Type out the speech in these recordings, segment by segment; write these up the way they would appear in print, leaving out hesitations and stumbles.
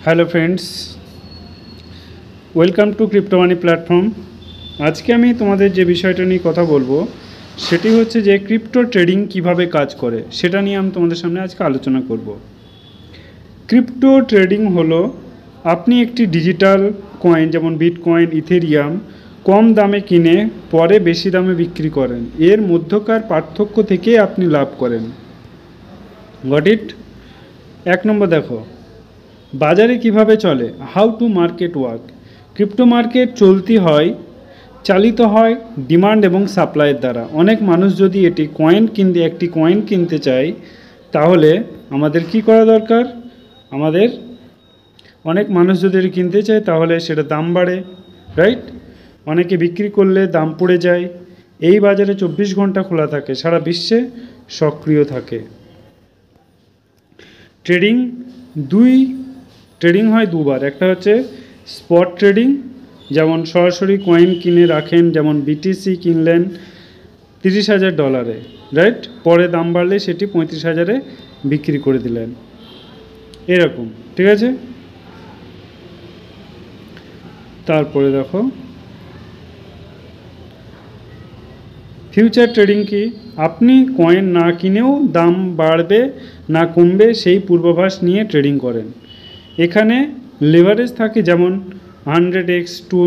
Hello friends, welcome to crypto money platform. আজকে আমি তোমাদের যে বিষয়টা নিয়ে কথা বলবো সেটি হচ্ছে যে ক্রিপ্টো ট্রেডিং কিভাবে কাজ করে সেটা নিয়ে আমি তোমাদের সামনে আজকে আলোচনা করব। ক্রিপ্টো ট্রেডিং হলো আপনি একটি ডিজিটাল কয়েন যেমন বিটকয়েন, ইথেরিয়াম কম দামে কিনে পরে বেশি দামে বিক্রি করেন। এর মধ্যকার পার্থক্য থেকে আপনি লাভ করেন। Got it? এক নম্বর দেখো, বাজারে কিভাবে চলে, how to market work. Crypto market চালিত হয় ডিমান্ড এবং সাপ্লাইয়ের দ্বারা। অনেক মানুষ যদি একটি কয়েন কিনতে চায় তাহলে আমাদের কি করা দরকার? অনেক মানুষ যদি এটি কিনতে চায় তাহলে সেটা দাম বাড়ে, রাইট? অনেকে বিক্রি করলে দাম পড়ে যায়। এই বাজারে 24 ঘন্টা খোলা থাকে, সারা বিশ্বে সক্রিয় থাকে। ট্রেডিং হয় দুবার। একটা হচ্ছে স্পট ট্রেডিং, যেমন সরাসরি কয়েন কিনে রাখেন, যেমন বিটিসি কিনলেন $30,000, রাইট? পরে দাম বাড়লে সেটি 35,000-এ বিক্রি করে দিলেন, এরকম, ঠিক আছে? তারপরে দেখো ফিউচার ট্রেডিং কি? আপনি কয়েন না কিনেও দাম বাড়বে না কমবে সেই পূর্বাভাস নিয়ে ট্রেডিং করেন। এখানে লেভারেজ থাকে, যেমন 100x টু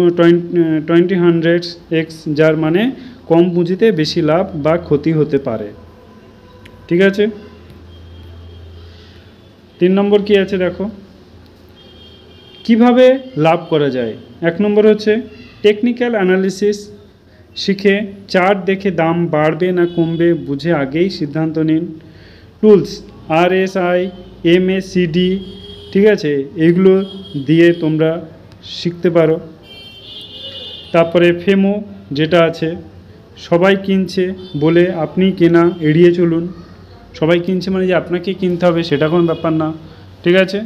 100x, যার মানে কম পুঁজিতে বেশি লাভ বা ক্ষতি হতে পারে, ঠিক আছে? 3 নম্বর কি আছে দেখো, কিভাবে লাভ করা যায়। 1 নম্বর হচ্ছে টেকনিক্যাল অ্যানালিসিস শিখে চার্ট দেখে দাম বাড়বে না কমবে বুঝে আগেই সিদ্ধান্ত নিন। টুলস RSI, MACD, ঠিক আছে, এগুলো দিয়ে তোমরা শিখতে পারো। তারপরে ফেমো যেটা আছে, সবাই কিনছে বলে আপনি কেনা এড়িয়ে চলুন। সবাই কিনছে মানে যে আপনাকে কিনতে হবে সেটা কোনো ব্যাপার না, ঠিক আছে?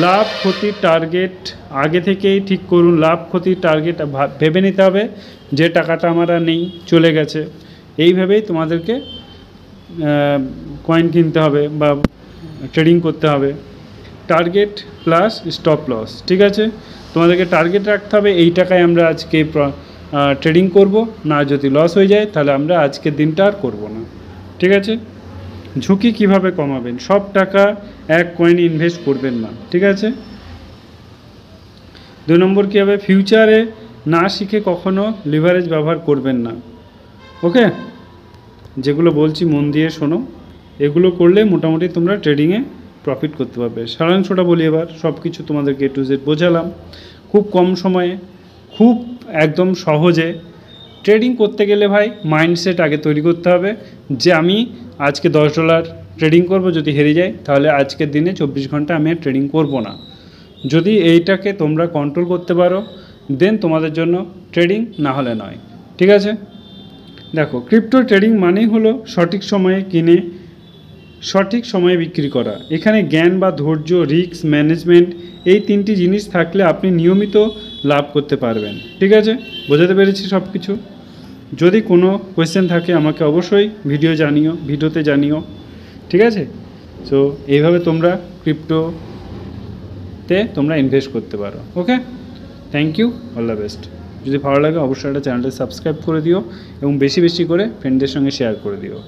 লাভ ক্ষতির টার্গেট আগে থেকেই ঠিক করুন। লাভ ক্ষতির টার্গেট ভেবে নিতে হবে যে টাকাটা আমার নেই, চলে গেছে। এইভাবেই তোমাদেরকে কয়েন কিনতে হবে বা ট্রেডিং করতে হবে। টার্গেট প্লাস স্টপ লস, ঠিক আছে? তোমাদেরকে টার্গেট রাখতে হবে, এই টাকায় আমরা আজকে ট্রেডিং করব, না যদি লস হয়ে যায় তাহলে আমরা আজকের দিনটা আর করবো না, ঠিক আছে? ঝুঁকি কিভাবে কমাবেন, সব টাকা এক কয়েনে ইনভেস্ট করবেন না, ঠিক আছে? 2 নম্বর কী হবে, ফিউচারে না শিখে কখনো লিভারেজ ব্যবহার করবেন না। ওকে, যেগুলো বলছি মন দিয়ে শোনো, এগুলো করলে মোটামুটি তোমরা ট্রেডিংয়ে প্রফিট করতে পারবে। সারাংশটা বলি এবার, সব কিছু তোমাদেরকে A to Z বোঝালাম খুব কম সময়ে, খুব একদম সহজে। ট্রেডিং করতে গেলে ভাই মাইন্ডসেট আগে তৈরি করতে হবে যে আমি আজকে $10 ট্রেডিং করব, যদি হেরে যাই তাহলে আজকের দিনে 24 ঘন্টা আমি আর ট্রেডিং করব না। যদি এইটাকে তোমরা কন্ট্রোল করতে পারো দেন তোমাদের জন্য ট্রেডিং, না হলে নয়, ঠিক আছে? দেখো, ক্রিপ্টো ট্রেডিং মানেই হলো সঠিক সময়ে কিনে সঠিক সময়ে বিক্রি করা। এখানে জ্ঞান বা ধৈর্য, রিস্ক ম্যানেজমেন্ট, এই 3টি জিনিস থাকলে আপনি নিয়মিত লাভ করতে পারবেন, ঠিক আছে? বোঝাতে পেরেছি সব কিছু? যদি কোনো কোয়েশ্চেন থাকে আমাকে অবশ্যই ভিডিওতে জানিও, ঠিক আছে? সো এইভাবে তোমরা ক্রিপ্টোতে তোমরা ইনভেস্ট করতে পারো। Okay, thank you, all the best. যদি ভালো লাগে অবশ্যই একটা চ্যানেলটা সাবস্ক্রাইব করে দিও এবং বেশি বেশি করে ফ্রেন্ডদের সঙ্গে শেয়ার করে দিও।